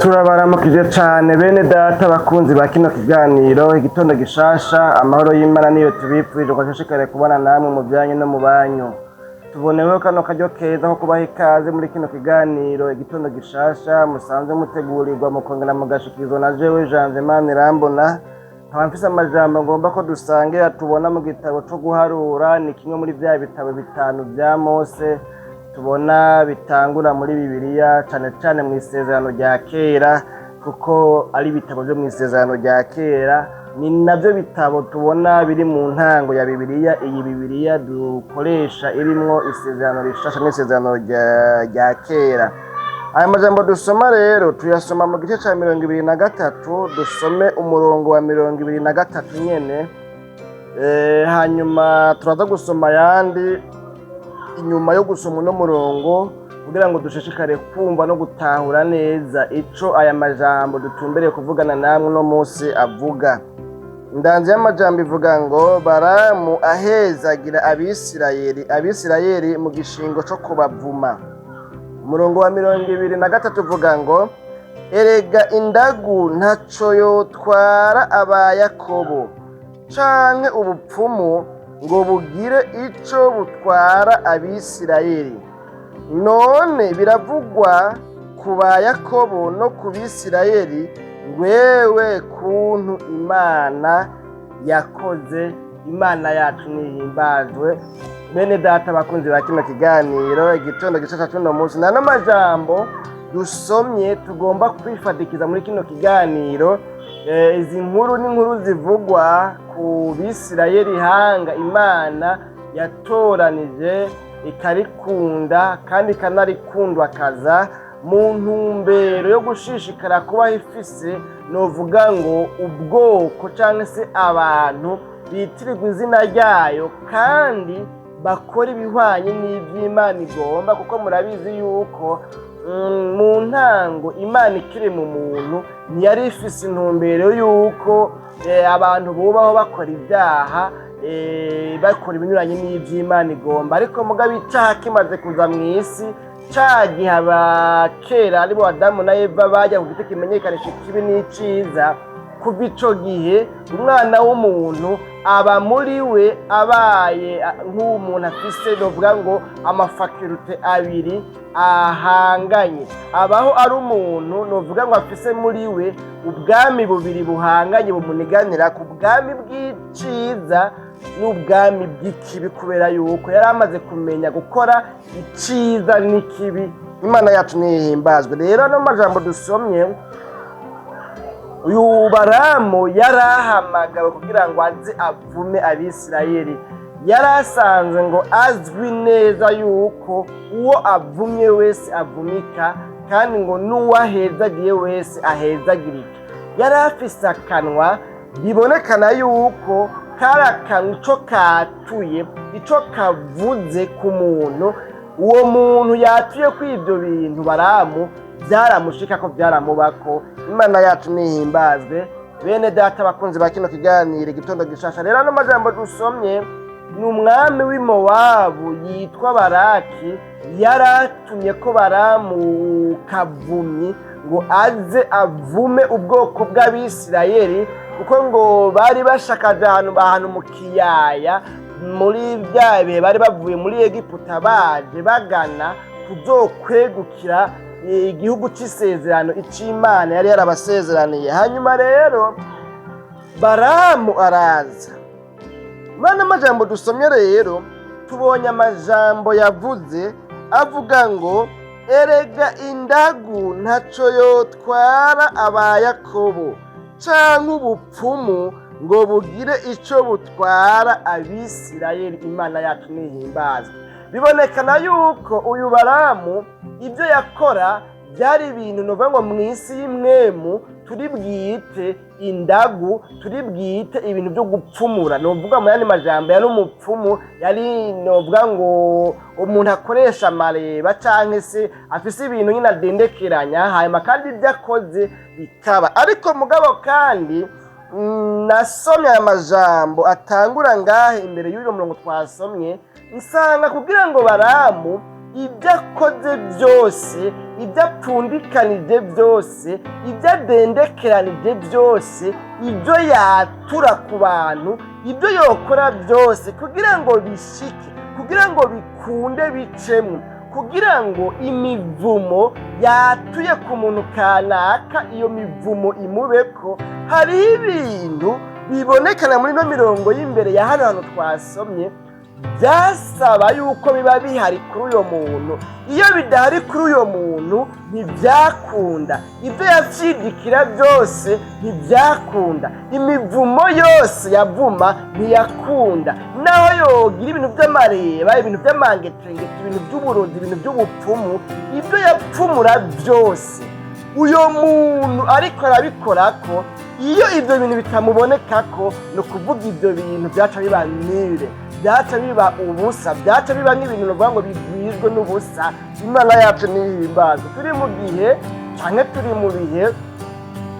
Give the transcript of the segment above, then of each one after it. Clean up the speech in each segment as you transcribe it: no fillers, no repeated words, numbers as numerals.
Turabaramukije cane bene data bakunzi ba kino kiganiro igitondo gishasha amahoro y'Imana niyo tubipfuje ko nshishikare kubona namwe mu byanyu no mu banyu. Tuboneweho kano karyo keza ko kubaha ikaze muri kino kiganiro igitondo gishasha musanzwe mutegurirwa mukongera mugashikirizwa na jewe Jean Manirambona. Nkaba mfise amajambo ngomba ko dusangira tubona mu gitabo co guharura, ni kimwe muri vya bitabo bitanu vya Mose tubona bitangura muri Bibiliya cane cane mu isezerano rya kera, kuko ari ibitabo vyo mu isezerano rya kera, ni navyo bitabo tubona biri mu ntango ya Bibiliya. Iyi Bibiliya dukoresha irimwo isezerano rishasha n'isezerano rya kera. Aya majambo dusoma rero tuyasoma mu gice ca 23, dusome umurongo wa 23 nyene, hanyuma turaza gusoma yandi inyuma yo gusoma uno murongo kugira ngo dushishikare kumva no gutahura neza ico aya majambo dutumbereye kuvugana namwe uno munsi avuga. Indanzi y'amajambo ivuga ngo Baramu ahezagira Abisirayeli mu gishingo co kubavuma. Umurongo wa 23 uvuga ngo erega indagu ntaco yotwara aba Yakobo, canke ubupfumu ngo bugire ico butwara Abisirayeli. None biravugwa ku ba Yakobo no ku Bisirayeli, wewe kuntu Imana yakoze. Imana yacu nihimbazwe. Bene data bakunzi ba kino kiganiro igitondo gishasha cy'uno munsi, nano majambo dusomye tugomba kwifadikiza muri kino kiganiro. Izi nkuru n'inkuru zivugwa ku Bisirayeli, hanga Imana yatoranije ikarikunda kandi ikanarikundwa kaza mu ntumbero yo gushishikara kuba ifise, novuga ngo ubwoko canke se abantu bitirirwa izina ryayo kandi bakora ibihwanye n'ivy'Imana igomba, kuko murabizi yuko mu ntango Imana ikiri mu muntu ntiyari ifise intumbero yuko abantu bubaho bakora ibyaha, bakora ibinyuranye n'ivy'Imana igomba. Ariko mugabo icaha kimaze kuza mw'isi, ca gihe abakera aribo Adamu na Eva bajya ku giti kimenyekanisha ikibi n'iciza, kuva ico gihe umwana w'umuntu aba muri we abaye nk'umuntu afise novuga ngo amafakulite abiri ahanganye. Abaho ari umuntu novuga ngo afise muri we ubwami bubiri buhanganye bumuniganira ku bwami bw'iciza n'ubwami bw'ikibi, kubera yuko yari amaze kumenya gukora iciza n'ikibi. Imana yacu nihimbazwe. Rero no majambo dusomye, uyu Baramu yarahamagawe kugira ngo aze avume Abisirayeli. Yarasanze ngo azwi neza yuko uwo avumye wese avumika, kandi ngo n'uwahezagiye wese ahezagirika. Yari afise akanwa bibonekana yuko kari akanwa ico katuye, ico kavuze ku muntu, uwo muntu yatuye kw'ivyo bintu Baramu byaramushika ko byaramubako. Imana yacu nihimbazwe. Bene data bakunzi ba kino kiganiro igitondo gishasha, rero ano majambo dusomye ni umwami w'i Mowabu yitwa Baraki yaratumye ko Baramu kavumyi ngo aze avume ubwoko bw'Abisirayeli, kuko ngo bari bashakaje ahantu mu kiyaya, muri bya bihe bari bavuye muri Egiputa baje bagana kuzokwegukira igihugu c'isezerano ic'Imana yari yarabasezeraniye. Hanyuma rero Baramu araza. Mana amajambo dusomye rero tubonye amajambo yavuze avuga ngo erega indagu ntaco yotwara aba Yakobo, canke ubupfumu ngo bugire ico butwara Abisirayeli. Imana yacu nihimbazwe. Bibonekana yuko uyu Baramu ibyo yakora byari ibintu novuga ngo mw'isi y'imwemu turi bwite indagu, turi bwite ibintu byo gupfumura. Novuga mu yandi majambo yari umupfumu, yari novuga ngo umuntu akoresha amareba canke se afise ibintu nyine adendekeranya, hanyuma kandi ibyo akoze bikaba. Ariko mugabo kandi nasomye aya majambo atangura ngahe imbere y'uyu murongo twasomye, nsanga kugira ngo Baramu ibyo akoze byose, ibyo apfundikanije byose, ibyo adendekeranije byose, ibyo yatura ku bantu, ibyo yokora byose kugira ngo bishike, kugira ngo bikunde bicemwe, kugira ngo imivumo yatuye ku muntu kanaka iyo mivumo imubeko. Hariho ibintu bibonekana muri no mirongo y'imbere ya hano hantu twasomye byasaba yuko biba bihari kuri uyo muntu. Iyo bidahari kuri uyo muntu ntibyakunda, ibyo yavyidikira byose ntibyakunda, imivumo yose yavuma ntiyakunda. Naho yogira ibintu by'amareba, ibintu by'amangetengete, ibintu by'uburozi, ibintu by'ubupfumu, ibyo yapfumura byose uyo muntu ariko arabikorako, iyo ibyo bintu bitamubonekako, ni ukuvuga ibyo bintu byaca biba nire, byaca biba ubusa, byaca biba nk'ibintu nuvuga ngo bigwizwe n'ubusa. Imana yacu nihimbazwe. Turi mu gihe canke turi mu bihe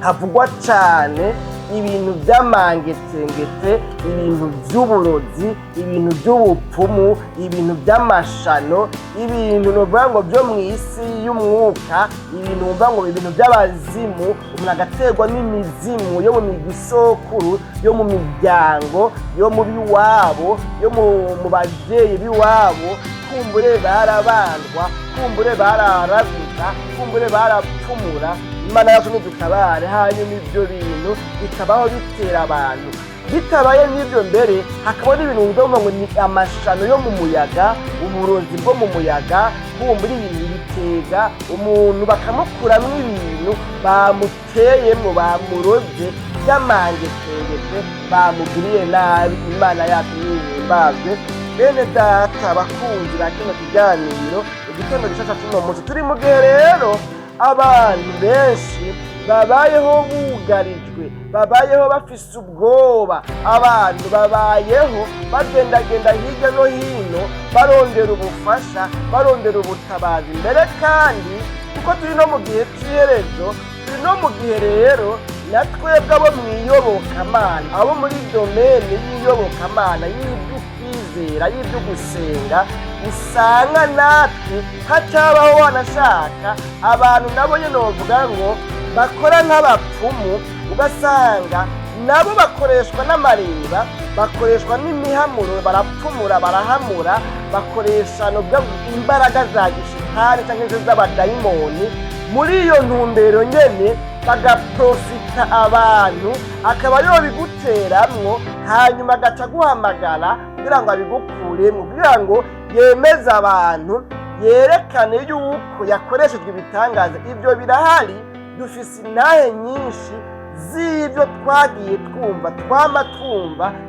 havugwa cane ibintu by'amangetengete, ibintu by'uburozi, ibintu by'ubupfumu, ibintu by'amashano, ibintu nuvuga ngo byo mu isi y'umwuka, ibintu nuvuga ngo ibintu by'abazimu, umuntu agaterwa n'imizimu yo mu migisokuru, yo mu miryango, yo mu biwabo, yo mu bavyeyi biwabo. Kumbure barabandwa, kumbure bararaguza, kumbure barapfumura. Imana yacu nidutabare. Hanyuma ibyo bintu bikabaho bitera abantu. Bitabaye n'ibyo mbere hakaba n'ibintu ngo ni amashano yo mu muyaga, uburozi bwo mu muyaga, kumbura ibintu bitega umuntu bakamukuramwo ibintu bamuteyemwo, bamuroze by'amangetengete, bamugiriye nabi. Imana yacu nihimbazwe. Bene data bakunzi ba kino kiganiro, igitondo gishasha cy'uno munsi turi mu gihe rero abantu benshi babayeho bugarijwe, babayeho bafise ubwoba, abantu babayeho bagendagenda hirya no hino barondera ubufasha, barondera ubutabazi. Mbere kandi kuko turi no mu gihe cy'iherezo, turi no mu gihe rero natwebwe abo mwiyobokamana, abo muri domene y'iyobokamana, y'ibyo gusenga, usanga natwe hatabaho wanashaka abantu nabo nyene novuga ngo bakora nk'abapfumu, ugasanga nabo bakoreshwa n'amareba, bakoreshwa n'imihamuro, barapfumura, barahamura, bakoresha nubwo imbaraga za gishitani canke z'abadayimoni. Muri iyo ntumbero nyene bagaprofita abantu, akaba ariho biguteramwo, hanyuma agaca guhamagara kugira ngo abigukuremwo, kugira ngo yemeze abantu, yerekane yuko yakoreshejwe ibitangaza. Ibyo birahari, dufise intahe nyinshi z'ibyo twagiye twumva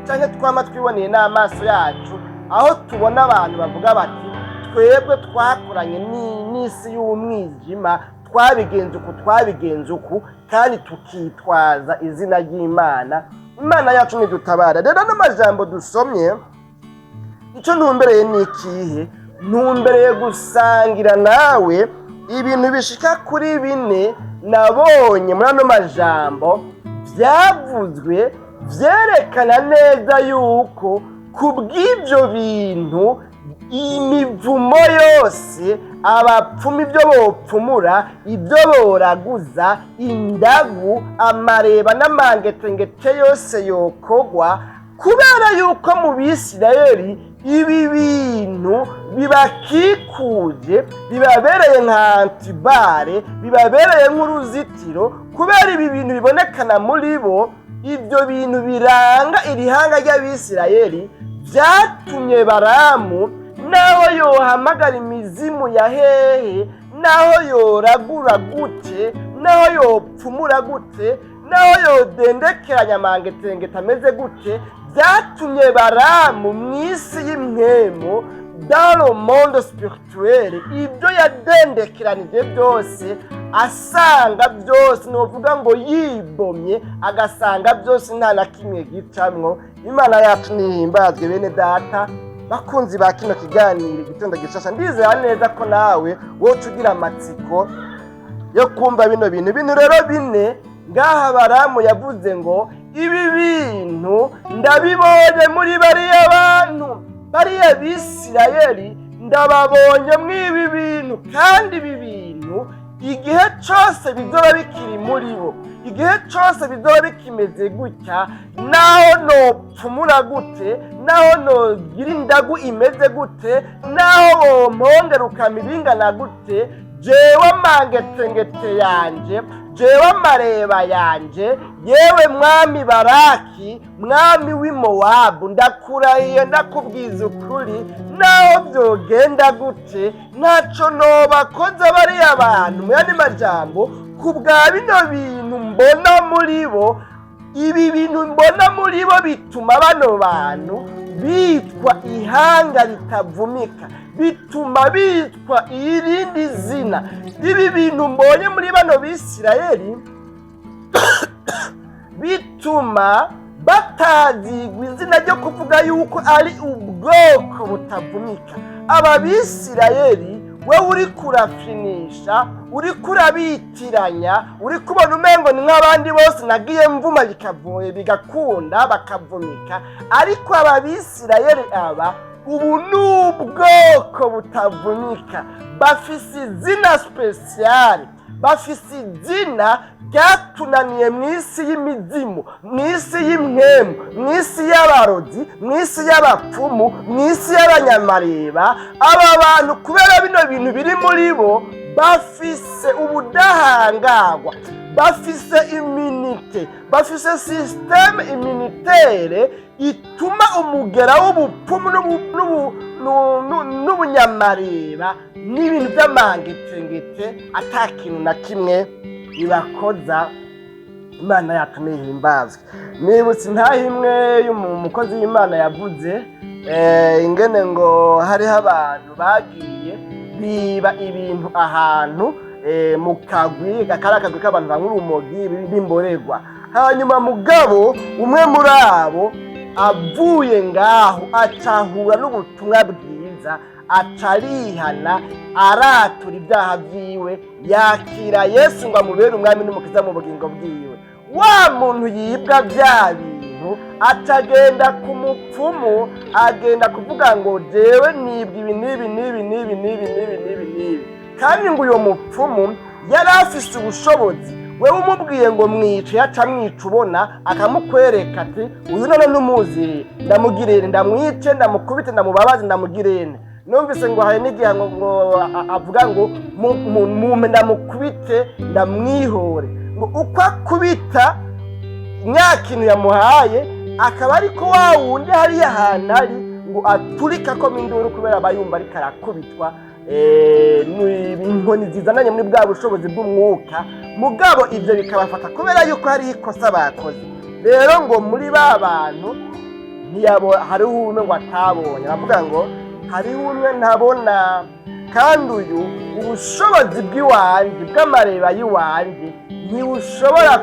canke twama twiboneye n'amaso yacu, aho tubona abantu bavuga bati twebwe twakoranye n'isi y'umwijima, twabigenza uku kandi tukitwaza izina ry'Imana. Imana yacu nidutabara. Rero n'amajambo dusomye icyo ntumbereye ni ikihe? Ntumbereye gusangira nawe ibintu bishika kuri 4 nabonye muri ano majambo byavuzwe byerekana neza yuko kubw'ibyo bintu imivumo yose, abapfumu ibyo bopfumura, ibyo boraguza, indagu, amareba n'amangetengete yose yokogwa, kubera yuko mu Bisirayeli ibi bintu bibakikuje, bibabereye nka antibare, bibabereye nk'uruzitiro. Kubera ibi bintu bibonekana muri bo, ibyo bintu biranga irihanga ry'Abisirayeli, byatumye Baramu naho yohamagara imizimu ya hehe, naho yoragura gute, naho yopfumura gute, naho yodendekeranya amangetengete ameze gute, byatumye Baramu mw'isi y'imwemu, dans le monde spirituel, ibyo yadendekeranije byose asanga byose, novuga ngo yibomye, agasanga byose nta na kimwe gicamwo. Imana yacu nihimbazwe. Bene data bakunzi ba kino kiganiro igitondo gishasha, ndizera neza ko nawe woca ugira amatsiko yo kumva bino bintu rero 4 ngaha Baramu yavuze ngo ibi bintu ndabibonye muri bariya bantu, bariya Bisirayeli ndababonye mw'ibi bintu, kandi ibi bintu igihe cyose bizoba bikiri muri bo, igihe cyose bizoba bikimeze gutya, naho nopfumura gute, naho nogira indagu imeze gute, naho bompongera ukamibingana gute, jewe mangetengete yanje, jewe amareba yanje, yewe mwami Baraki, mwami w'i Mowabu, ndakurahiye ndakubwiza ukuri, naho byogenda gute, ntaco nobakoze bariya abantu. Mu yandi majambo, kubwa bino bintu mbona muri bo, ibi bintu mbona muri bo bituma bano bantu bitwa ihanga ritavumika, bituma bitwa irindi zina. Ibi bintu mbonye muri bano Bisirayeli bituma batazigwa izina ryo kuvuga yuko ari ubwoko butavumika. Aba Bisirayeli wewe uri kurafinisha, uri kurabitiranya, uri kubona umengo ni nk'abandi bose nagiye mvuma bikavuye bigakunda bakavumika, ariko aba Bisirayeli aba ubu ni ubwoko butavumika, bafise izina spesiyali, bafise izina ryatunaniye mu isi y'imizimu, mu isi y'imwemu, mu isi y'abarozi, mu isi y'abapfumu, mu isi y'abanyamareba. Aba bantu kubera bino bintu biri muri bo, bafise ubudahangarwa, bafise imunite, bafise systeme immunitere ituma umugera w'ubupfumu n'ubunyamareba n'ibintu by'amangetengete atakintu na kimwe bibakoza. Imana yacu nihimbazwe. Nibutse intahimwe y'umukozi w'Imana yavuze ingene ngo hariho abantu bagiye biba ibintu ahantu mu kagwi, akagwi k'abantu banywa urumogi b'imborerwa. Hanyuma mugabo umwe muri abo avuye ngaho acahura n'ubutumwa bwiza, acarihana, aratura ibyaha byiwe, yakira Yesu ngo amubere umwami n'umukiza mu bugingo bwiwe. Wa muntu yibwa bya bintu atagenda ku mupfumu, agenda kuvuga ngo jewe nibwa ibi n'ibi n'ibi n'ibi n'ibi n'ibi n'ibi n'ibi, kandi ngo uyo mupfumu yari afise ubushobozi. Wewe umubwiye ngo mwice, yaca mwica ubona, akamukwereka ati uyu none n'umuzi, ndamugirene, ndamwice, ndamukubite, ndamubabaze, ndamugirene. Numvise ngo hari n'igihe ngo avuga ngo mume ndamukubite ndamwihore, ngo uko akubita nyakintu yamuhaye akaba ariko wa wundi hariya ahantu ari ngo aturika ko minduru kubera abayumva ariko arakubitwa inkoni zizananye muri bwa bushobozi bw'umwuka. Mugabo ibyo bikabafata kubera yuko hari ikosa bakoze. Rero ngo muri ba bantu hariho umwe ngo atabonye, aravuga ngo hariho umwe ntabona, kandi uyu ubushobozi bw'iwanje bw'amareba y'iwanje ntibushobora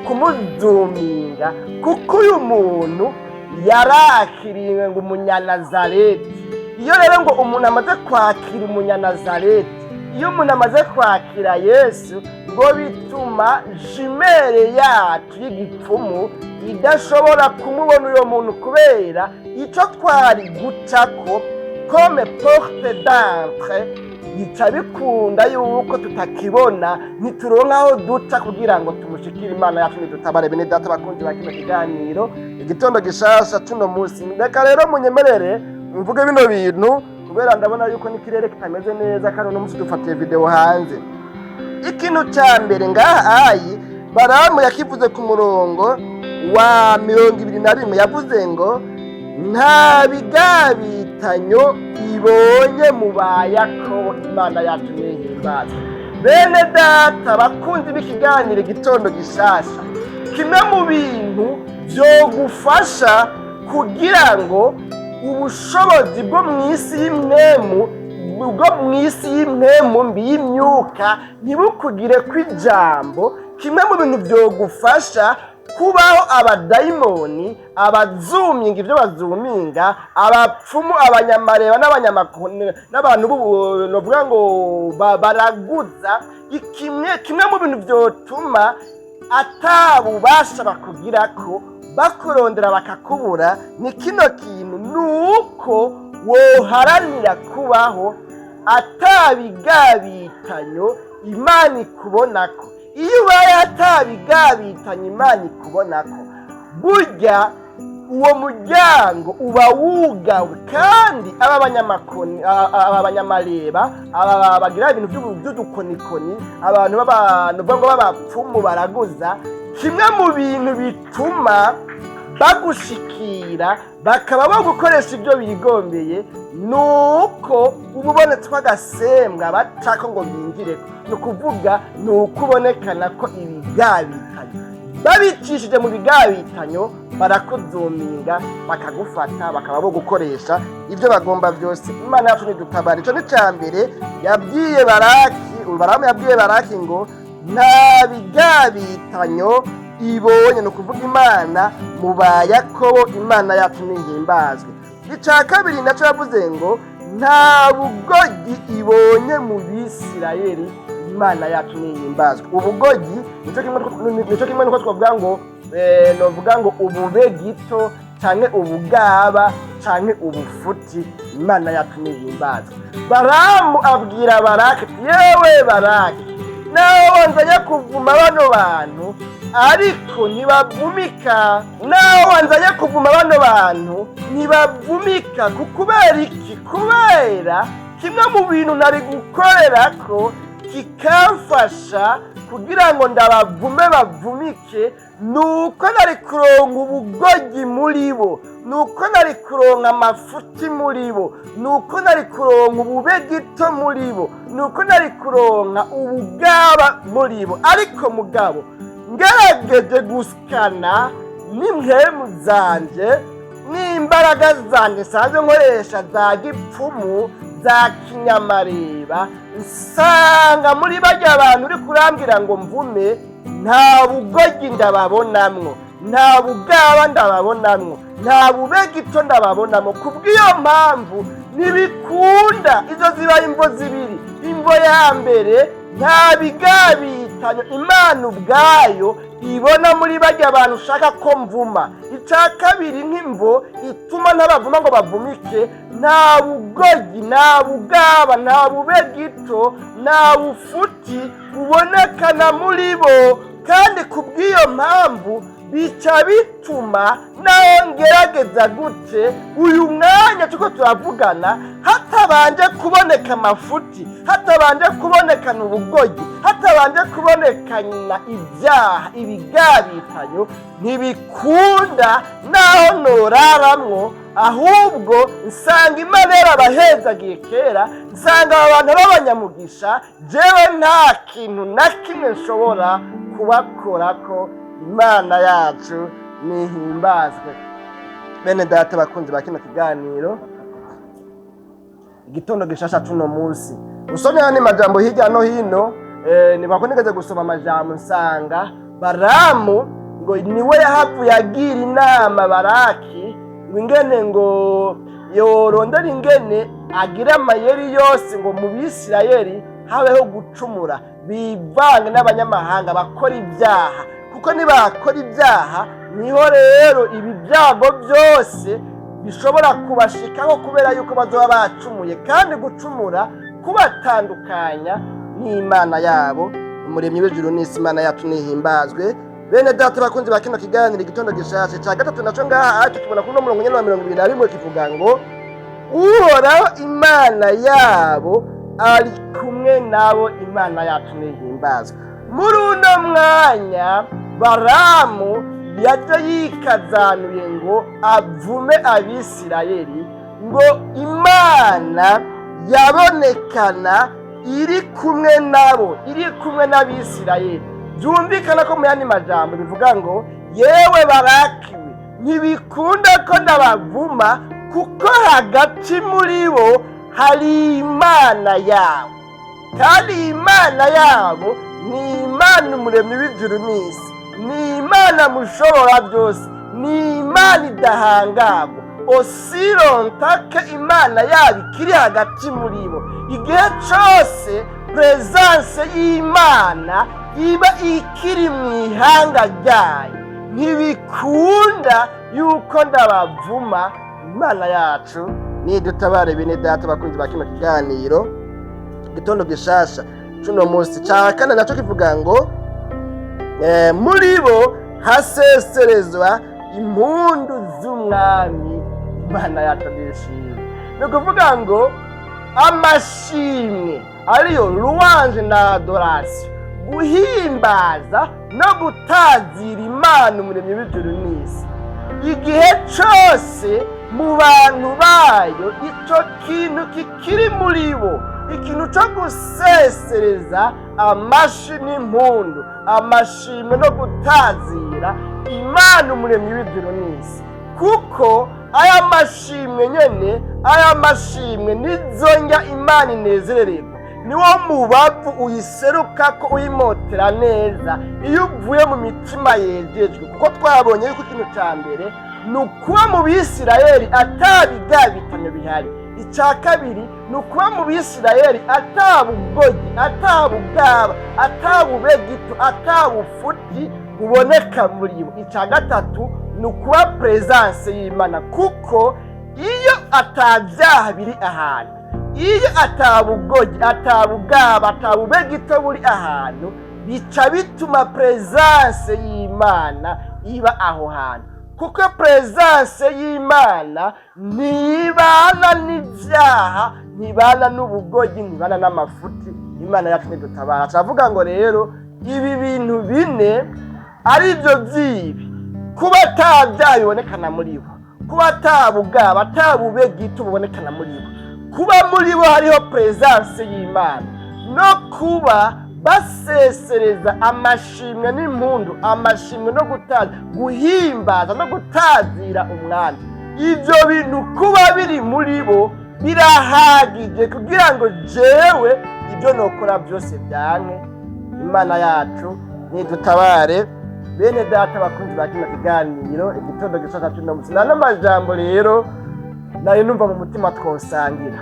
kumuzuminga, kuko uyu muntu yarakiriwe ngo umunyanazareti. Iyo rero ngo umuntu amaze kwakira umunyanazareti, iyo umuntu amaze kwakira Yesu, ngo bituma jimere yacu y'igipfumu idashobora kumubona uyo muntu, kubera icyo twari gucako comme porte d'entrée gica bikunda yuko tutakibona, ntituronka aho duca kugira ngo tumushikire Imana yacu. Nidutabare bene data bakunzi ba kino kiganiro igitondo gishasha tuno munsi. Reka rero munyemerere mvuge bino bintu kubera ndabona yuko n'ikirere kitameze neza, kandi uno munsi dufatiye video hanze. Ikintu cya mbere ngaha Baramu yakivuze ku murongo wa 21, yavuze ngo nta bigabitanyo ibonye mu ba Yakobo, Imana yacu nihimbaza. Bene data bakunzi b'ikiganiro igitondo gishasha, kimwe mu bintu byo gufasha kugira ngo ubushobozi bwo mu isi y'imwemu mbi y'imyuka ntibukugire kw'ijambo, kimwe mu bintu byo gufasha kubaho abadayimoni, abazuminga ibyo bazuminga, abapfumu, abanyamareba n'abantu novuga ngo baraguza, kimwe mu bintu byotuma atabubasha bakugira ko bakurondera bakakubura, ni kino kintu, nuko woharanira kubaho atabigabitanyo Imana ikubonako. Iyo ubaye atabigabitanyo Imana ikubonako, burya uwo muryango uba wugawe. Kandi aba banyamareba, aba bagira ibintu by'udukonikoni, abantu b'abapfumu baraguza, kimwe mu bintu bituma bagushikira bakaba bagukoresha ibyo bigombeye, nuko uba ubonetswe agasembwa bacako ngo binjireko. Ni ukuvuga ni uko ubonekana ko ibigabitanyo babicishije mu bigabitanyo barakuzuminga, bakagufata, bakaba bo gukoresha ibyo bagomba byose. Imana yacu nidutabara. Icyo ni cya mbere yabwiye Baraki. Baramu yabwiye Baraki ngo nta bigabitanyo ibonye. Ni ukuvuga Imana mu ba Yakobo, Imana yacu nihimbazwe. Icya kabiri nacyo yavuze ngo nta bugogi ibonye mu Bisirayeli, Imana yacu nihimbazwe. Ubugogi nicyo kimwe nuko twavuga ngo novuga ngo ubube gito canke ubugaba canke ubufuti, Imana yacu nihimbazwe. Baramu abwira Baraki, yewe Baraki, nawe wanzanye kuvuma bano bantu ariko ntibavumika. Nawe wanzanye kuvuma bano bantu ntibavumika. Kubera iki? Kubera kimwe mu bintu nari gukorera ko kikamfasha kugira ngo ndabavume bavumike, nuko nari kuronka ubugogi muri bo, nuko nari kuronka amafuti muri bo, nuko nari kuronka ubube gito muri bo, nuko nari kuronka ubugaba muri bo. Ariko mugabo ngerageje gusikana n'impwemu zanje n'imbaraga zanje nsanzwe nkoresha za gipfumu, za kinyamareba, nsanga muri barya abantu uri kurambwira ngo mvume nta bugogi ndababonamwo, nta bugaba ndababonamwo, nta bube gito ndababonamwo. Kubw'iyo mpamvu ntibikunda. Izo ziba imvo zibiri. Imvo ya mbere, nta bigabitanyo Imana ubwayo ibona muri barya abantu ushaka ko mvuma. Icya kabiri, nk'imvo ituma ntabavuma ngo bavumike, nta bugogi, nta bugaba, nta bube gito, nta bufuti bubonekana muri bo. Kandi kubw'iyo mpamvu bica bituma naho ngerageza gute uyu mwanya tuko turavugana hatabanje kuboneka amafuti, hatabanje kubonekana ubugogi, hatabanje kubonekana ibyaha, ibigabitanyo, ntibikunda naho noraramwo. Ahubwo nsanga Imana yarabahezagiye kera, nsanga abantu b'abanyamugisha, jewe nta kintu na kimwe nshobora kubakorako. Imana yacu nihimbazwe. Bene data bakunzi ba kino kiganiro, igitondo gishasha tuno munsi usomye andi majambo hirya no hino, nibakonegeze gusoma amajambo nsanga Baramu ngo niwe yahavuye agira inama Baraki ngo ingene ngo yorondera ingene agira amayeri yose ngo mu Bisirayeli habeho gucumura, bivange n'abanyamahanga bakora ibyaha. Kuko nibakora ibyaha niho rero ibi byago byose bishobora kubashikaho, kubera yuko bazoba bacumuye. Kandi gucumura kubatandukanya n'Imana yabo. Umuremyi w'ijuru n'isi, Imana yacu nihimbazwe. Bene data bakunzi ba kino kiganiro igitondo gishashe cya gatatu, naco ngaha tukibona kuri murongo 21 kivuga ngo Uhoraho Imana yabo ari kumwe nabo, Imana yacu nihimbazwe. Muri uno mwanya Baramu yaje yikazanuye ngo avume Abisirayeli, ngo Imana yabonekana iri kumwe nabo, iri kumwe n'Abisirayeli. Byumvikana ko mu yandi majambo bivuga ngo yewe Baraki, ntibikunda ko ndabavuma, kuko hagati muri bo hari Imana yabo. Kandi Imana yabo ni Imana umuremyi w'ijuru n'isi, ni Imana mushobora byose, ni Imana idahangagwa. Osirontake Imana yabo ikiri hagati muri bo. Igihe cyose presence y'Imana iba ikiri mu ihanga ryayo, ntibikunda yuko ndabavuma. Imana yacu nidutabare bene data bakunzi ba kino kiganiro igitondo gishasha cuno munsi ca kane naco kivuga ngo muri bo haseserezwa impundu z'umwami Imana yacu nishimye. Ni ukuvuga ngo amashimwe ariyo louange na adoration, guhimbaza no gutazira Imana umuremyi w'ijuru n'isi, igihe cose mu bantu bayo ico kintu kikiri muri bo, ikintu co gusesereza amashi n'impundu, amashimwe no gutazira Imana umuremyi w'ijuru n'isi, kuko aya mashimwe nyene, aya mashimwe nizonja Imana inezerererwa, niwo mubavu uyiserukako uyimotera neza iyo uvuye mu mitima yejejwe. Kuko twabonye yuko ikintu ca mbere ni ukuba mu Bisirayeli atabigabitano bihari, ica kabiri ni ukuba mu Bisirayeli atabugogi, atabugaba, atabubegito, atabufuti buboneka muri bo, ica gatatu ni ukuba presence y'Imana, kuko iyo atabyaha biri ahantu, iyo atabugogi, atabugaba, atabubegito buri ahantu, bica bituma presence y'Imana iba aho hantu, kuko presence y'Imana ntibana n'ivyaha, ntibana n'ubugogi, ntibana n'amafuti. Imana yacu nidutabara. Turavuga ngo rero ibi bintu bine ari byo vyibi, kuba atabyaha bibonekana muri bo, kuba atabugaba, atabubegito bubonekana muri bo, kuba muri bo hariho presence y'Imana, no kuba basesereza amashimwe n'impundu, amashimwe no guhimbaza no gutazira umwami. Ivyo bintu kuba biri muri bo birahagije kugira ngo jewe ibyo nokora byose byanke. Imana yacu nidutabare bene data bakunzi ba kino kiganiro igitondo gishaka cy'uno munsi. N'amajambo rero nari numva mu mutima twosangira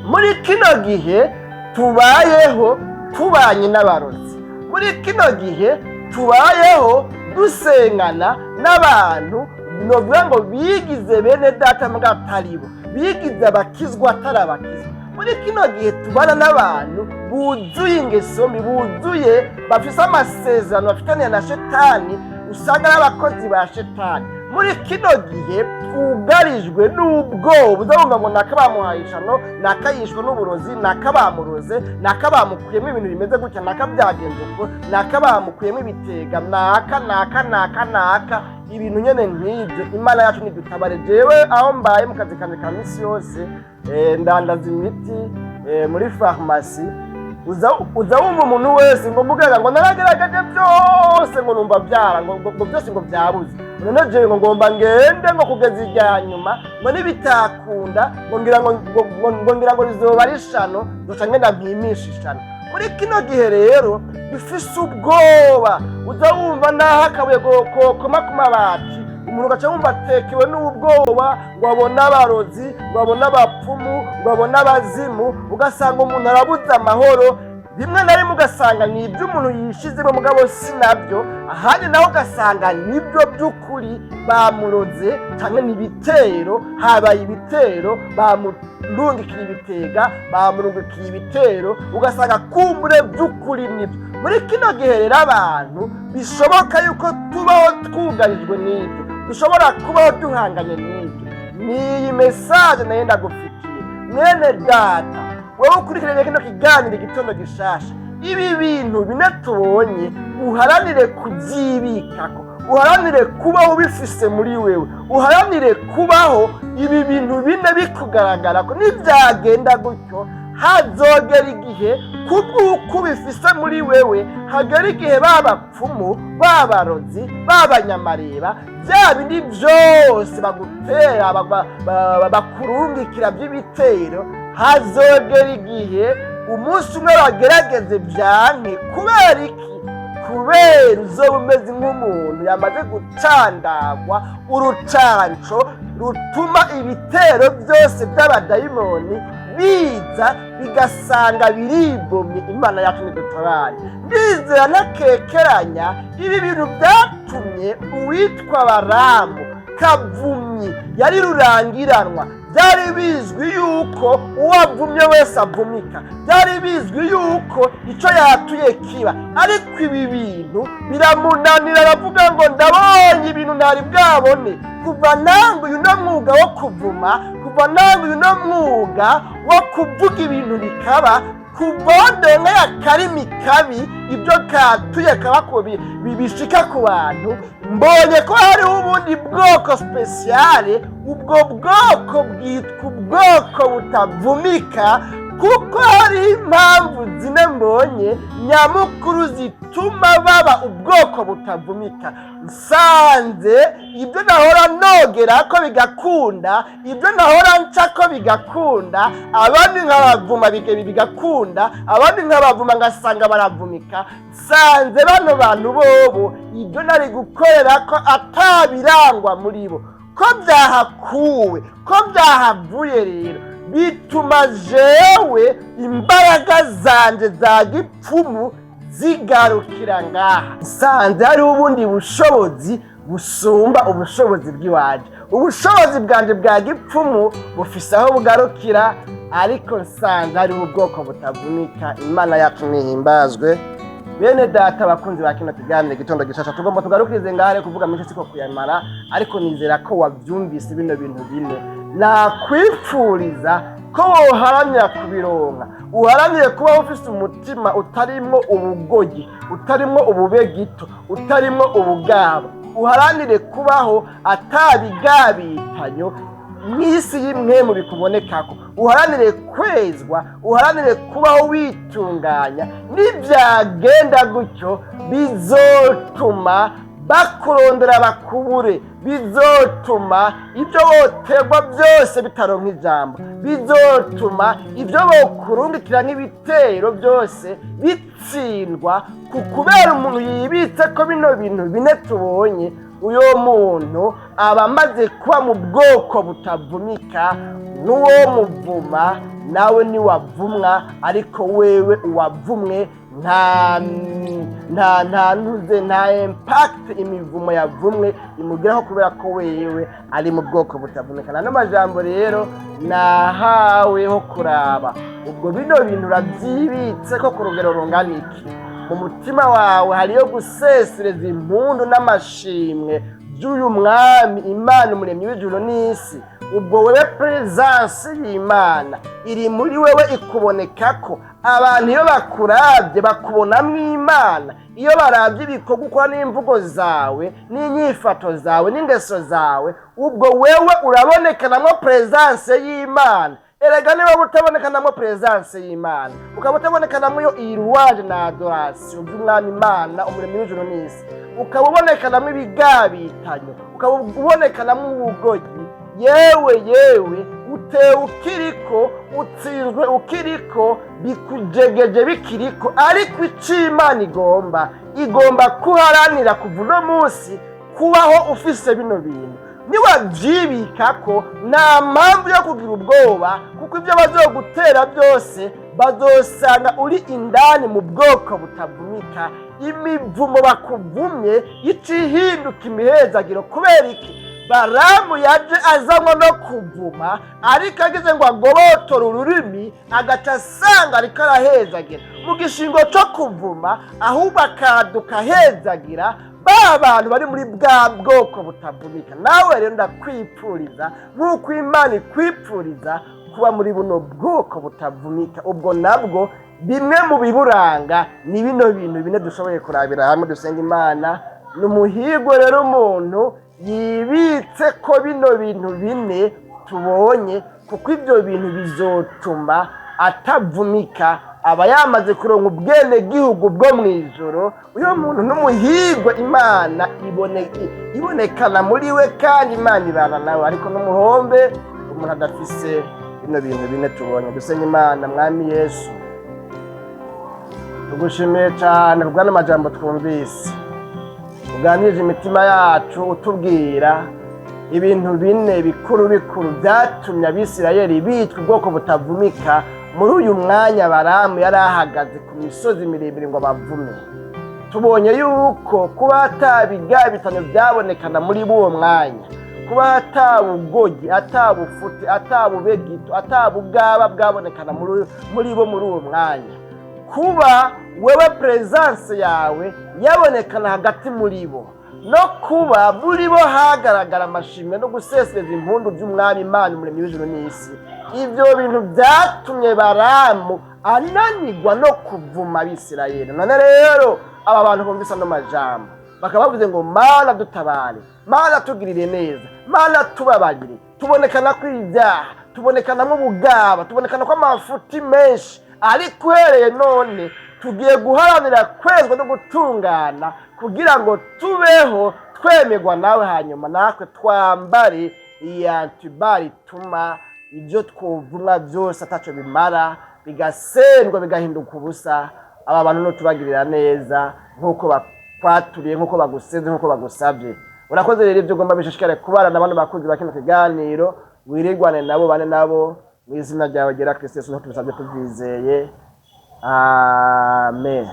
muri kino gihe tubayeho, tubanye n'abarozi. Muri kino gihe tubayeho dusengana n'abantu novuga ngo bigize bene data mbwa ataribo, bigize abakizwa atarabakizwa. Muri kino gihe tubana n'abantu buzuye ingeso mbi, buzuye bafise amasezerano bafitaniye na shetani, usanga n'abakozi ba shetani. Muri kino gihe twugarijwe n'ubwoba, uzabumva ngo naka bamuhaye ishano, naka yishwe n'uburozi, naka bamuroze, naka bamukuyemo ibintu bimeze gutya, naka byagenze uko, naka bamukuyemo ibitega, naka ibintu nyene nk'ibyo. Imana yacu nidutabare. Jewe aho mbaye mu kazi kanje ka misi yose ndandaza imiti muri farumasi, uza wumva umuntu wese ngo muganga ngo naragerageje byose ngo numva byara ngo byose ngo byabuze, none jewe ngo ngomba ngende ngo kugeza ijya nyuma ngo nibitakunda ngo ngira ngo rizoba rishano duca ngenda mpimisha ishano. Muri kino gihe rero bifise ubwoba, uza wumva naho akabuye kokoma ku mabati, umuntu ugaca wumva atekewe n'ubwoba ngo abone abarozi, ngo abone abapfumu, ngo abone abazimu, ugasanga umuntu arabuze amahoro. Rimwe na rimwe ugasanga ni ibyo umuntu yishizemo mugabo sinabyo, ahandi naho ugasanga nibyo by'ukuri bamuroze, cyane n'ibitero, habaye ibitero, bamurungikira ibitega, bamurungikira ibitero, ugasanga kumbure by'ukuri nibyo. Muri kino gihe rero abantu bishoboka yuko tubaho twugarijwe n'ibyo, dushobora kubaho duhanganye n'ibyo. Niyi message nayo ndagufitiye mwene data, wowe ukurikiranye kino kiganiro igitondo gishasha. Ibi bintu bine tubonye uharanire kubyibikako, uharanire kubaho bifise muri wewe, uharanire kubaho ibi bintu bine bikugaragara ko nibyagenda gutyo hazogera igihe kubw'uko bifise muri wewe, hagera igihe babapfumu, babarozi, babanyamareba, bya bindi byose bagutera bakurungikira by'ibitero, hazogera igihe umunsi umwe bagerageze byanke. Kubera iki? Kubera uzoba umeze nk'umuntu yamaze gucandagwa urucanco rutuma ibitero byose by'abadayimoni biza bigasanga biribomye. Imana yacu nidutabare. Ndizera ntakekeranya ibi bintu byatumye uwitwa Baramu Kavumyi yari rurangiranwa, byari bizwi yuko uwavumye wese avumika, byari bizwi yuko icyo yatuye kiba. Ariko ibi bintu biramunanira, aravuga ngo ndabonye ibintu ntari bwabone. Kuva nanguye uno mwuga wo kuvuma, kuva nanguye uno mwuga wo kuvuga ibintu bikaba, kuva ndonke akarimi kabi ibyo katuye kaba bishika ku bantu, mbonye ko hariho ubundi bwoko spesiyale. Ubwo bwoko bwitwa ubwoko butavumika, kuko hari impamvu zine mbonye nyamukuru zituma baba ubwoko butavumika. Nsanze ibyo nahora nogera ko bigakunda, ibyo nahora nca ko bigakunda, abandi nkabavuma bigakunda, abandi nkabavuma ngasanga baravumika. Nsanze bano bantu bobo ibyo nari gukorera ko atabirangwa muri bo, ko byahakuwe, ko byahavuye. Rero bituma jewe imbaraga zanje za gipfumu zigarukira ngaha. Nsanze hari ubundi bushobozi busumba ubushobozi bw'iwaje. Ubushobozi bwanje bwa gipfumu bufise aho bugarukira, ariko nsanze hari ubwoko butavumika. Imana yacu nihimbazwe. Bene data bakunzi ba kino kiganiro gitondo gishasha, tugomba tugarukirize ngahe kuvuga menshi siko kuyamara, ariko nizera ko wabyumvise bino bintu bine. Nakwipfuriza ko woharamya kubironka, uharamye kuba ufise umutima utarimwo ubugoyi, utarimwo ububegito, utarimwo ubugaba. Uharanire kubaho atabigabitanyo mw'isi y'imwe mu bikubonekako. Uharanire kwezwa, uharanire kubaho witunganya. Nibyagenda gutyo bizotuma bakurondera bakubure, bizotuma ibyo woterwa byose bitaronka ijambo, bizotuma ibyo bokurungikira nk'ibitero byose bitsindwa, kubera umuntu yibitse ko bino bintu bine tubonye. Uyo muntu aba amaze kuba mu bwoko butavumika. N'uwo muvuma nawe niwavumwa, ariko wewe uwavumwe nta impact imivumo yavumwe imugeraho, kubera ko wewe ari mu bwoko butavumika. Nano majambo rero nahaweho kuraba ubwo bino bintu urabyibitse ko ku rugero rungana iki. Mu mutima wawe hariyo gusesereza impundu n'amashimwe by'uyu mwami Imana umuremyi w'ijuru n'isi. Ubwo wewe presence y'Imana iri muri wewe ikubonekako. Abantu iyo bakurabye bakubonamwo Imana, iyo barabye ibikorwa ukora n'imvugo zawe n'inyifato zawe n'ingeso zawe, ubwo wewe urabonekanamwo presence y'Imana. Erega niba utabonekanamwo presence y'Imana, ukaba utabonekanamwo iyo iruwaje na adoration by'umwami Imana umuremyi w'ijuru n'isi, ukaba ubonekanamwo ibigabitanyo, ukaba ubonekanamwo ubugoyi, yewe utewe ukiriko, utsinzwe ukiriko, bikujegeje bikiriko. Ariko icyo Imana igomba kuharanira kuva uno munsi kubaho ufise bino bintu. Niwabyibikako nta mpamvu yo kugira ubwoba, kuko ibyo bazogutera byose bazosanga uri indani mu bwoko butavumika. Imivumo bakuvumye icihinduka imihezagiro. Kubera iki? Baramu yaje azanywa no kuvuma, ariko ageze ngo agobotore ururimi agaca asanga ariko arahezagira mu gishingo cyo kuvuma, ahubwo akaduka ahezagira ba bantu bari muri bwa bwoko butavumika. Nawe rero ndakwipfuriza nk'uko Imana ikwipfuriza kuba muri buno bwoko butavumika. Ubwo nabwo bimwe mu biburanga ni bino bintu bine dushoboye kurabira hamwe dusenga Imana. N'umuhigo rero umuntu yibitse ko bino bintu bine tubonye, kuko ibyo bintu bizotuma atavumika, aba yamaze kuronka ubwene gihugu bwo mwijoro. Uyo muntu n'umuhigo Imana ibonekana muri we, kandi Imana ibana nawe. Ariko n'umuhombe umuntu adafise bino bintu bine tubonye. Dusenga Imana. Mwami Yesu, tugushimiye cyane kubwa n'amajambo twumvise, uganirije imitima yacu utubwira ibintu bine bikuru byatumye Abisirayeli bitwa ubwoko butavumika. Muri uyu mwanya Baramu yari ahagaze ku misozi miremire ngo bavume. Tubonye yuko kuba atabigabitanyo byabonekana muri uwo mwanya, kuba atabugogi, atabufuti, atabubegito, atabugaba bwabonekana muri bo muri uwo mwanya, kuba wewe presence yawe yabonekana hagati muri bo, no kuba muri bo hagaragara amashimwe no guseseza impundu by'umwami Imana umuremyi w'ijuru n'isi. Ivyo bintu byatumye Baramu ananirwa no kuvuma Abisirayeli. None rero aba bantu bumvise ano majambo bakaba bavuze ngo Mana dutabare, Mana tugirire neza, Mana tubabarire, tubonekana kw'ibyaha, tubonekana nk'ubugaba, tubonekana ko amafuti menshi, ariko uhereye none tugiye guharanira kwezwa no gutungana kugira ngo tubeho twemerwa nawe, hanyuma natwe twambare iyantibari ituma ibyo twuvumwa byose ataco bimara, bigasendwa bigahinduka ubusa. Aba bantu nutubagirira neza nk'uko bakwaturiye, nk'uko bagusenze, nk'uko bagusabye. Urakoze rero ibyo ugomba bishishikare kubana n'abantu bakuzi bakino kiganiro, wirirwane nabo, bane nabo mu izina ryawe gera Kristo Yesu, tubisabye tubyizeye, amen.